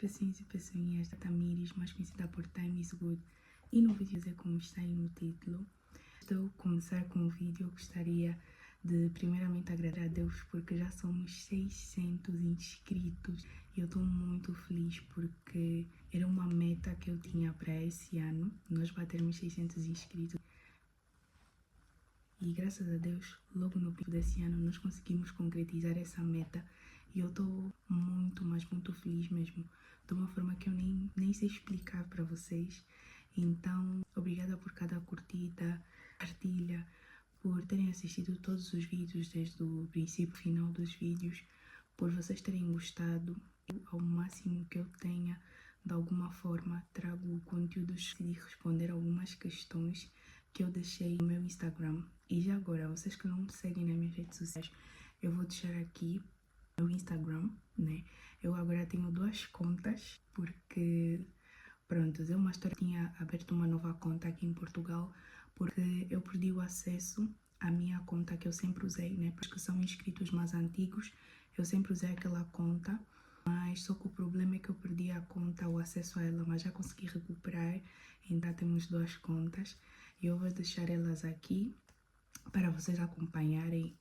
pessoinhas e pessoinhas da Tamires, mais conhecida por Time is Good, e no vídeo é como está aí no título. Estou a começar com o vídeo, gostaria de primeiramente agradecer a Deus porque já somos 600 inscritos e eu estou muito feliz porque era uma meta que eu tinha para esse ano, nós batermos 600 inscritos. E graças a Deus, logo no princípio desse ano, nós conseguimos concretizar essa meta. E eu estou muito, mas muito feliz mesmo. De uma forma que eu nem sei explicar para vocês. Então, obrigada por cada curtida, partilha, por terem assistido todos os vídeos desde o princípio ao final dos vídeos, por vocês terem gostado. Ao máximo que eu tenha, de alguma forma, trago conteúdos e responder algumas questões que eu deixei no meu Instagram. E já agora, vocês que não me seguem nas minhas redes sociais, eu vou deixar aqui no Instagram, né? Eu agora tenho 2 contas, porque, pronto, eu uma história tinha aberto uma nova conta aqui em Portugal, porque eu perdi o acesso à minha conta que eu sempre usei, né? Porque são inscritos mais antigos, eu sempre usei aquela conta, mas só que o problema é que eu perdi a conta, o acesso a ela, mas já consegui recuperar, então temos 2 contas. E eu vou deixar elas aqui para vocês acompanharem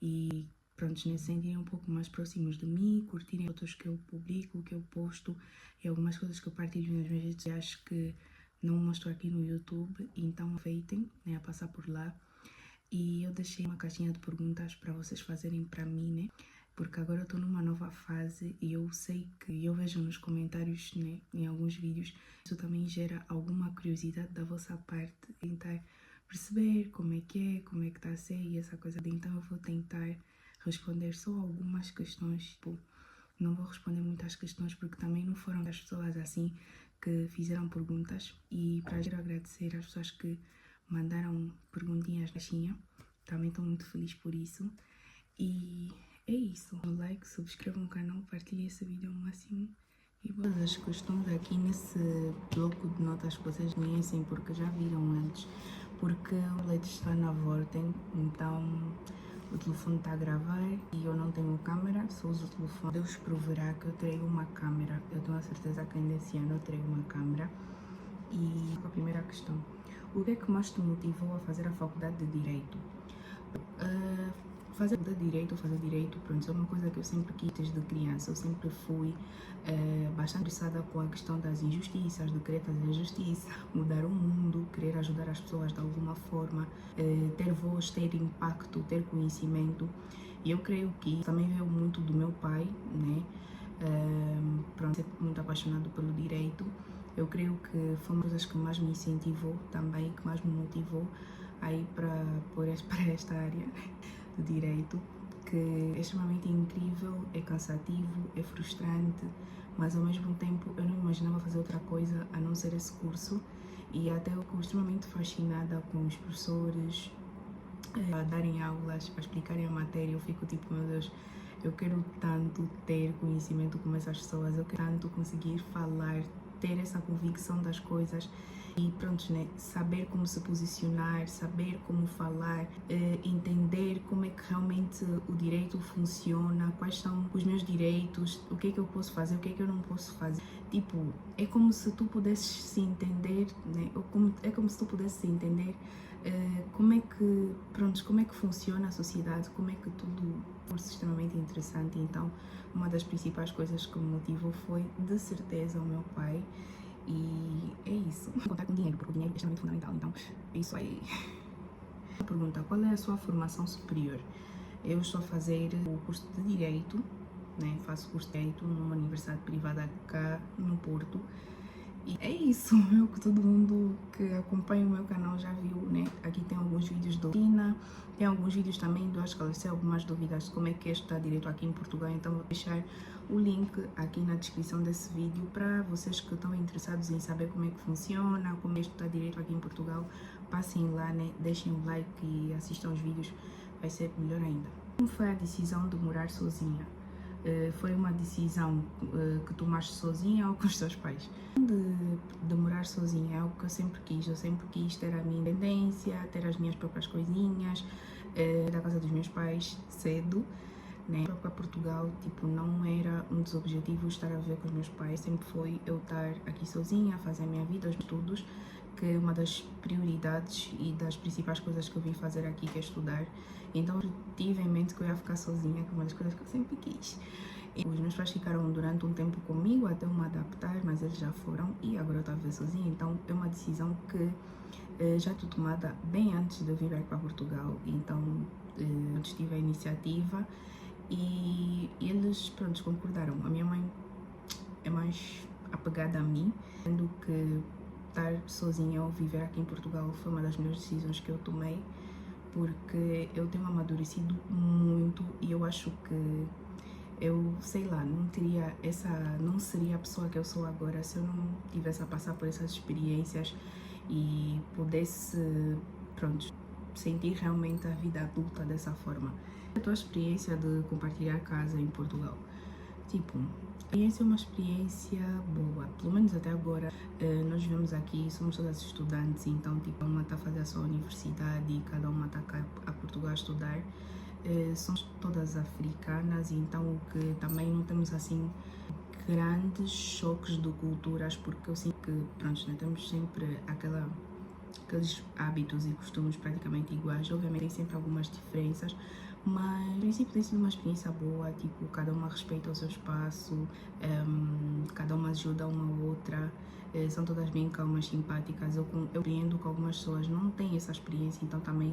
e pronto, né, sentirem um pouco mais próximos de mim, curtirem fotos que eu publico, que eu posto e algumas coisas que eu partilho nas minhas redes sociais que não mostro aqui no YouTube, então aproveitem, né, a passar por lá. E eu deixei uma caixinha de perguntas para vocês fazerem para mim, né? Porque agora eu estou numa nova fase e eu sei que eu vejo nos comentários, né, em alguns vídeos, isso também gera alguma curiosidade da vossa parte, tentar perceber como é que está a ser e essa coisa. Então eu vou tentar responder só algumas questões, tipo, não vou responder muitas questões porque também não foram as pessoas assim que fizeram perguntas. E para quero agradecer às pessoas que mandaram perguntinhas na caixinha, também estou muito feliz por isso. E é isso, like, subscrevam o canal, partilhem esse vídeo ao máximo. E todas as questões aqui nesse bloco de notas que vocês conhecem porque já viram antes, porque o leite está na Vorten, então o telefone está a gravar e eu não tenho câmera, só uso o telefone. Deus proverá que eu terei uma câmera, eu tenho a certeza que ainda esse ano eu terei uma câmera. E a primeira questão, o que é que mais te motivou a fazer a faculdade de Direito? Fazer direito, pronto, é uma coisa que eu sempre quis desde criança. Eu sempre fui bastante interessada com a questão das injustiças, de querer fazer justiça, mudar o mundo, querer ajudar as pessoas de alguma forma, ter voz, ter impacto, ter conhecimento. E eu creio que também veio muito do meu pai, né? Pronto, sempre muito apaixonado pelo direito. Eu creio que foi uma das coisas que mais me incentivou também, que mais me motivou a ir para esta área do direito, que é extremamente incrível, é cansativo, é frustrante, mas ao mesmo tempo eu não imaginava fazer outra coisa a não ser esse curso. E até eu fico extremamente fascinada com os professores a darem aulas, a explicarem a matéria. Eu fico tipo, meu Deus, eu quero tanto ter conhecimento como essas pessoas, eu quero tanto conseguir falar, ter essa convicção das coisas e pronto, né, saber como se posicionar, saber como falar, entender como é que realmente o direito funciona, quais são os meus direitos, o que é que eu posso fazer, o que é que eu não posso fazer. Tipo, é como se tu pudesses se entender, né, é como se tu pudesses entender como é que funciona a sociedade, como é que tudo fosse extremamente interessante. Então, uma das principais coisas que me motivou foi, de certeza, o meu pai. E é isso. Contar com dinheiro, porque o dinheiro é extremamente fundamental. Então, isso aí. Pergunta, qual é a sua formação superior? Eu estou a fazer o curso de Direito, né? Faço curso de Direito numa universidade privada cá no Porto. E é isso, eu que todo mundo que acompanha o meu canal já viu, né? Aqui tem alguns vídeos de rotina, tem alguns vídeos também de esclarecer algumas dúvidas de como é que é estudar direito aqui em Portugal. Então vou deixar o link aqui na descrição desse vídeo para vocês que estão interessados em saber como é que funciona, como é estudar direito aqui em Portugal. Passem lá, né? Deixem um like e assistam os vídeos, vai ser melhor ainda. Como foi a decisão de morar sozinha? Foi uma decisão que tomaste sozinha ou com os teus pais? De morar sozinha é algo que eu sempre quis ter a minha independência, ter as minhas próprias coisinhas, da casa dos meus pais cedo. né? Para Portugal, tipo, não era um dos objetivos estar a viver com os meus pais, sempre foi eu estar aqui sozinha, fazer a minha vida, os estudos, que é uma das prioridades e das principais coisas que eu vim fazer aqui, que é estudar. Então, eu tive em mente que eu ia ficar sozinha, que é uma das coisas que eu sempre quis. E os meus pais ficaram durante um tempo comigo até eu me adaptar, mas eles já foram e agora eu estou a viver sozinha. Então, é uma decisão que já estou tomada bem antes de eu vir para Portugal. Então, eu tive a iniciativa e eles, pronto, concordaram. A minha mãe é mais apegada a mim, sendo que estar sozinha ou viver aqui em Portugal foi uma das melhores decisões que eu tomei, porque eu tenho amadurecido muito e eu acho que eu, sei lá, não seria a pessoa que eu sou agora se eu não tivesse a passar por essas experiências e pudesse, pronto, sentir realmente a vida adulta dessa forma. A tua experiência de compartilhar casa em Portugal, tipo, a experiência é uma experiência boa, pelo menos até agora. Nós vivemos aqui, somos todas estudantes, então tipo, cada uma está a fazer a sua universidade e cada uma está cá a Portugal a estudar. Somos todas africanas, então o que também não temos assim grandes choques de culturas, porque eu sinto que, pronto, né, temos sempre aqueles hábitos e costumes praticamente iguais. Obviamente tem sempre algumas diferenças, mas no princípio tem sido uma experiência boa, tipo, cada uma respeita o seu espaço, cada uma ajuda uma a outra, são todas bem calmas, simpáticas. Eu compreendo que algumas pessoas não têm essa experiência, então também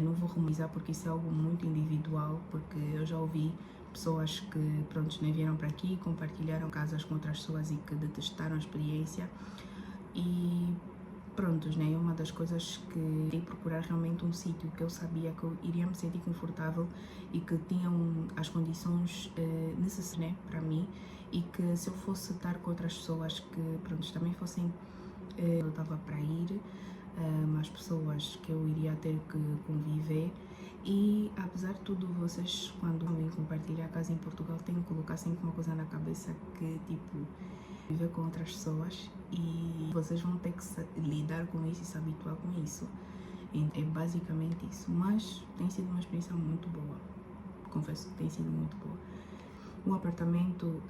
não vou romantizar, porque isso é algo muito individual, porque eu já ouvi pessoas que, pronto, nem vieram para aqui, compartilharam casas com outras pessoas e que detestaram a experiência. E prontos, né? Uma das coisas que dei procurar realmente um sítio que eu sabia que eu iria me sentir confortável e que tinham as condições necessárias, né, para mim, e que se eu fosse estar com outras pessoas que, prontos, também fossem eu estava para ir, as pessoas que eu iria ter que conviver. E apesar de tudo, vocês, quando vêm compartilhar a casa em Portugal, têm que colocar sempre uma coisa na cabeça, que tipo, viver com outras pessoas e vocês vão ter que lidar com isso e se habituar com isso. E é basicamente isso. Mas tem sido uma experiência muito boa. Confesso que tem sido muito boa. Um apartamento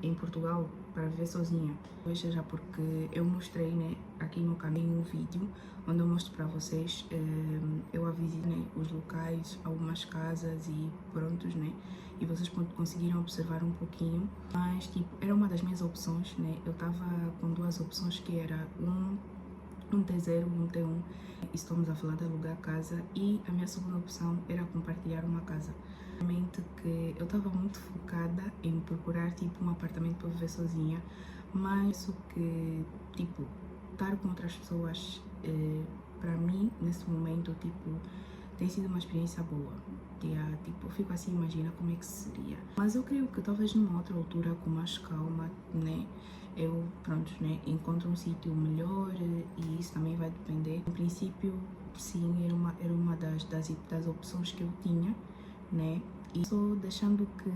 em Portugal para viver sozinha, talvez seja porque eu mostrei, né, aqui no canal um vídeo onde eu mostro para vocês, eu avisei, né, os locais, algumas casas e prontos, né, e vocês conseguiram observar um pouquinho, mas tipo, era uma das minhas opções, né, eu tava com duas opções, que era um T0, um T1, e estamos a falar de alugar casa, e a minha segunda opção era compartilhar uma casa. Realmente que eu estava muito focada em procurar tipo um apartamento para viver sozinha, mas isso que tipo, estar com outras pessoas, para mim nesse momento tipo, tem sido uma experiência boa. Tipo, eu fico assim, imagina como é que seria. Mas eu creio que talvez numa outra altura, com mais calma, né, eu, pronto, né, encontro um sítio melhor, e isso também vai depender. No princípio, sim, era uma das opções que eu tinha, né, e só deixando que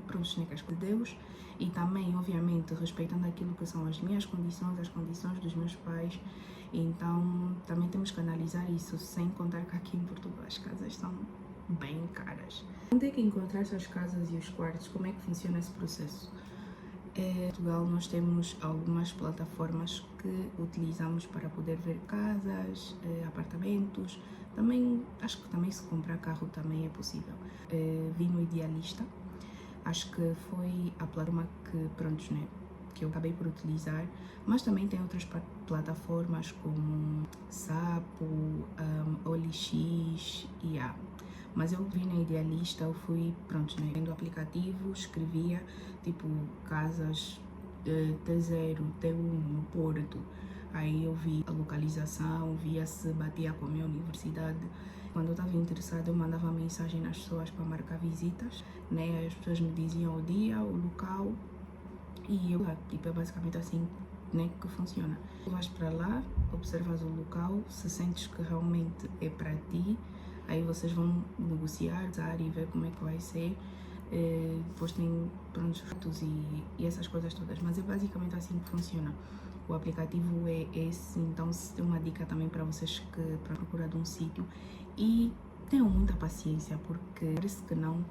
pronto, né, que as coisas de Deus, e também, obviamente, respeitando aquilo que são as minhas condições, as condições dos meus pais. Então, também temos que analisar isso, sem contar que aqui em Portugal as casas são bem caras. Onde é que encontrar essas casas e os quartos? Como é que funciona esse processo? Em Portugal nós temos algumas plataformas que utilizamos para poder ver casas, apartamentos. Também, acho que também se comprar carro também é possível. Vi no Idealista, acho que foi a plataforma que, pronto, né, que eu acabei por utilizar, mas também tem outras plataformas como Sapo, OLX e a. Mas eu vi na Idealista, eu fui, pronto, né, vendo o aplicativo, escrevia, tipo, casas T0, T1 no Porto. Aí eu vi a localização, via se batia com a minha universidade. Quando eu estava interessada, eu mandava mensagem nas pessoas para marcar visitas, né? Aí as pessoas me diziam o dia, o local, e eu lá, tipo, é basicamente assim, né, que funciona. Tu vais para lá, observas o local, se sentes que realmente é para ti, aí vocês vão negociar e ver como é que vai ser. Depois tem fotos e essas coisas todas, mas é basicamente assim que funciona. O aplicativo é esse, então se tem uma dica também para vocês que para procurar de um sítio, e tenham muita paciência, porque parece que não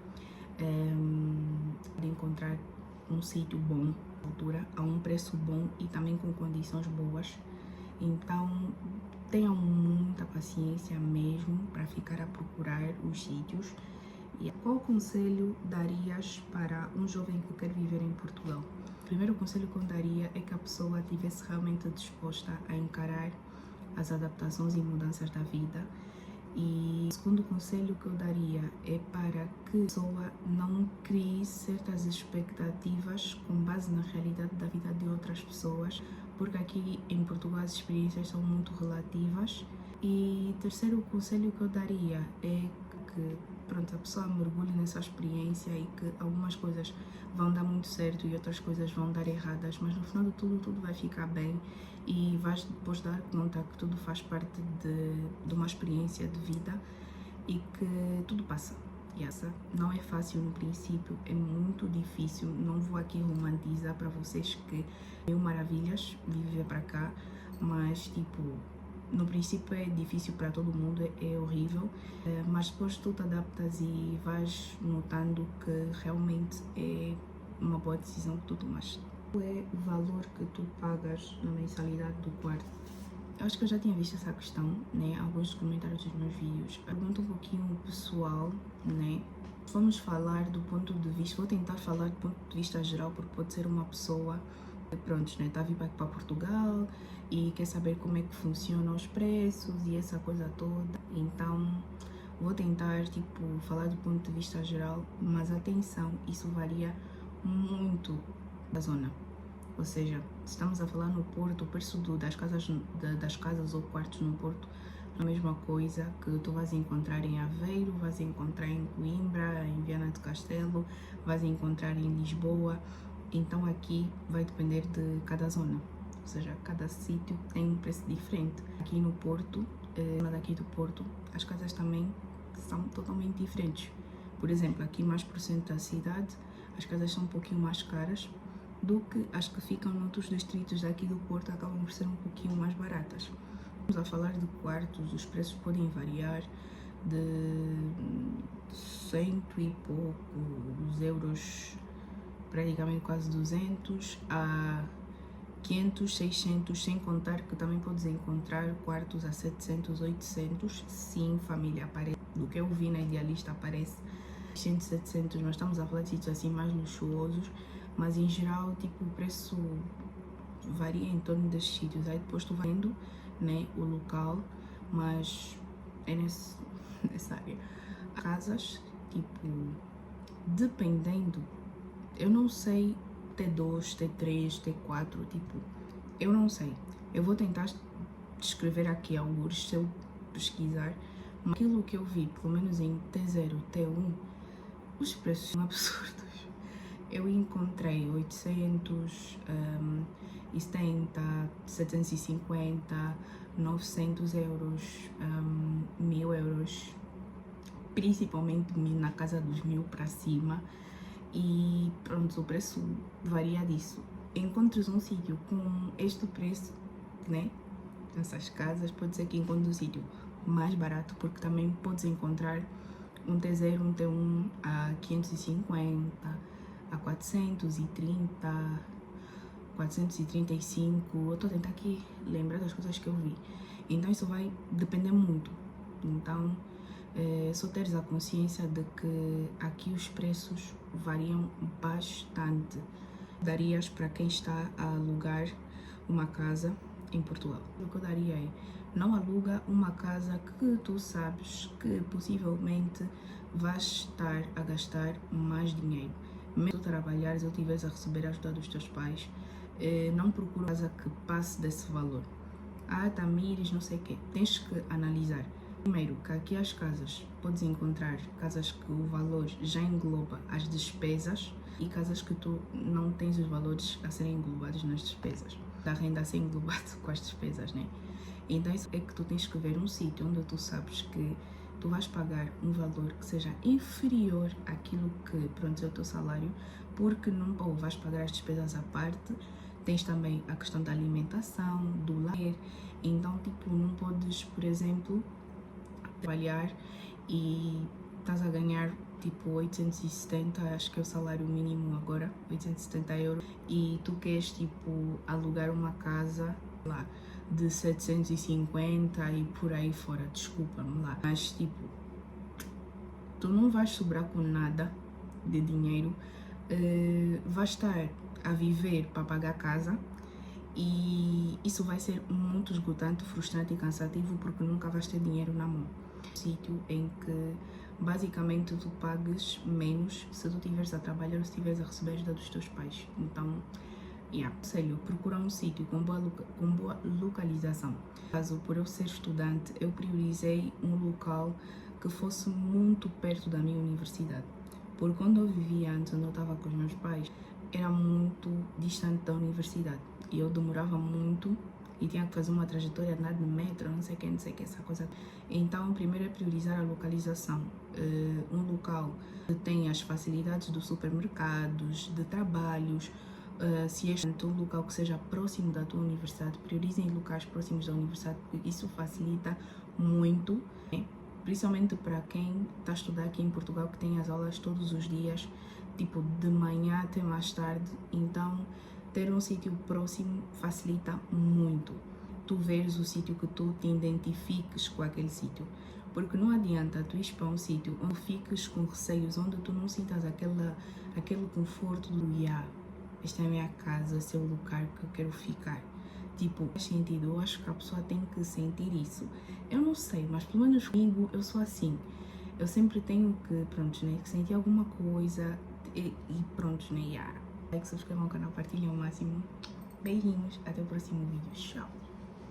de encontrar um sítio bom, altura, a um preço bom e também com condições boas. Então tenham muita paciência mesmo para ficar a procurar os sítios. E qual conselho darias para um jovem que quer viver em Portugal? O primeiro conselho que eu daria é que a pessoa estivesse realmente disposta a encarar as adaptações e mudanças da vida. E o segundo conselho que eu daria é para que a pessoa não crie certas expectativas com base na realidade da vida de outras pessoas, porque aqui em Portugal as experiências são muito relativas. E o terceiro conselho que eu daria é que a pessoa mergulhe nessa experiência e que algumas coisas vão dar muito certo e outras coisas vão dar erradas, mas no final de tudo vai ficar bem e vais depois dar conta que tudo faz parte de uma experiência de vida e que tudo passa. E essa não é fácil no princípio, é muito difícil. Não vou aqui romantizar para vocês que é maravilhas viver para cá, mas tipo, no princípio é difícil para todo mundo, é horrível, mas depois tu te adaptas e vais notando que realmente é uma boa decisão que tu tomaste. Qual é o valor que tu pagas na mensalidade do quarto? Eu acho que eu já tinha visto essa questão, né? Alguns comentários dos meus vídeos. Pergunta um pouquinho pessoal, né? Vamos falar do ponto de vista, vou tentar falar do ponto de vista geral, porque pode ser uma pessoa que, pronto, né? Está a vir para Portugal e quer saber como é que funcionam os preços e essa coisa toda. Então, vou tentar, tipo, falar do ponto de vista geral, mas atenção, isso varia muito da zona. Ou seja, se estamos a falar no Porto, o preço das casas ou quartos no Porto é a mesma coisa que tu vais encontrar em Aveiro, vais encontrar em Coimbra, em Viana do Castelo, vais encontrar em Lisboa. Então aqui vai depender de cada zona, ou seja, cada sítio tem um preço diferente. Aqui no Porto, daqui do Porto, as casas também são totalmente diferentes. Por exemplo, aqui mais por centro da cidade, as casas são um pouquinho mais caras do que as que ficam noutros distritos daqui do Porto, acabam por ser um pouquinho mais baratas. Vamos a falar de quartos, os preços podem variar de 100 e poucos euros, praticamente quase 200, a 500, 600, sem contar que também podes encontrar quartos a 700, 800, sim, família, aparece. Do que eu vi na Idealista aparece 600, 700, mas estamos a falar de sítios assim mais luxuosos, mas em geral, tipo, o preço varia em torno desses sítios. Aí depois tu vai vendo, né, o local, mas é nessa área. Casas, tipo, dependendo, eu não sei T2, T3, T4, tipo, eu não sei. Eu vou tentar descrever aqui alguns, se eu pesquisar, mas aquilo que eu vi, pelo menos em T0, T1, os preços são absurdos. Eu encontrei 800, 70, 750, 900 euros, 1000 euros, principalmente na casa dos 1000 para cima. E pronto, o preço varia disso. Encontres um sítio com este preço, né? Nessas casas, pode ser que encontre um sítio mais barato, porque também podes encontrar um T0, um T1 a 550, a 430, 435. Eu estou a tentar aqui lembrar das coisas que eu vi. Então isso vai depender muito. Então só teres a consciência de que aqui os preços variam bastante. Darias para quem está a alugar uma casa em Portugal? O que eu daria é: não aluga uma casa que tu sabes que possivelmente vais estar a gastar mais dinheiro. Mesmo tu trabalhares ou estiveres a receber a ajuda dos teus pais, não procura uma casa que passe desse valor. Tamires, não sei o quê. Tens que analisar. Primeiro, que aqui as casas, podes encontrar casas que o valor já engloba as despesas e casas que tu não tens os valores a serem englobados nas despesas. Da renda a ser englobado com as despesas, né? Então isso é que tu tens que ver um sítio onde tu sabes que tu vais pagar um valor que seja inferior àquilo que, pronto, é o teu salário, porque não ou vais pagar as despesas à parte, tens também a questão da alimentação, do lar. Então, tipo, não podes, por exemplo, trabalhar e estás a ganhar tipo 870, acho que é o salário mínimo agora, 870 euros, e tu queres tipo alugar uma casa lá de 750 e por aí fora, desculpa-me lá, mas tipo, tu não vais sobrar com nada de dinheiro, vais estar a viver para pagar a casa e isso vai ser muito esgotante, frustrante e cansativo porque nunca vais ter dinheiro na mão. Sítio em que basicamente tu pagues menos se tu estiveres a trabalhar ou se estiveres a receber ajuda dos teus pais. Então, aconselho, procura um sítio com boa localização. Caso por eu ser estudante, eu priorizei um local que fosse muito perto da minha universidade. Porque quando eu vivia antes, onde eu estava com os meus pais, era muito distante da universidade. E eu demorava muito e tinha que fazer uma trajetória de andar de metro, não sei o que, essa coisa. Então, primeiro é priorizar a localização. Um local que tenha as facilidades dos supermercados, de trabalhos. Se és um local que seja próximo da tua universidade, priorizem locais próximos da universidade, porque isso facilita muito, né? Principalmente para quem está a estudar aqui em Portugal, que tem as aulas todos os dias, tipo de manhã até mais tarde. Então, ter um sítio próximo facilita muito. Tu veres o sítio que tu te identifiques com aquele sítio. Porque não adianta tu ir para um sítio onde fiques com receios, onde tu não sintas aquele conforto do esta é a minha casa, esse é o lugar que eu quero ficar. Tipo, faz sentido, eu acho que a pessoa tem que sentir isso. Eu não sei, mas pelo menos comigo eu sou assim. Eu sempre tenho que, pronto, né, que sentir alguma coisa e pronto, né, Like, subscrevam o canal, partilhem ao máximo. Beijinhos, até o próximo vídeo. Tchau!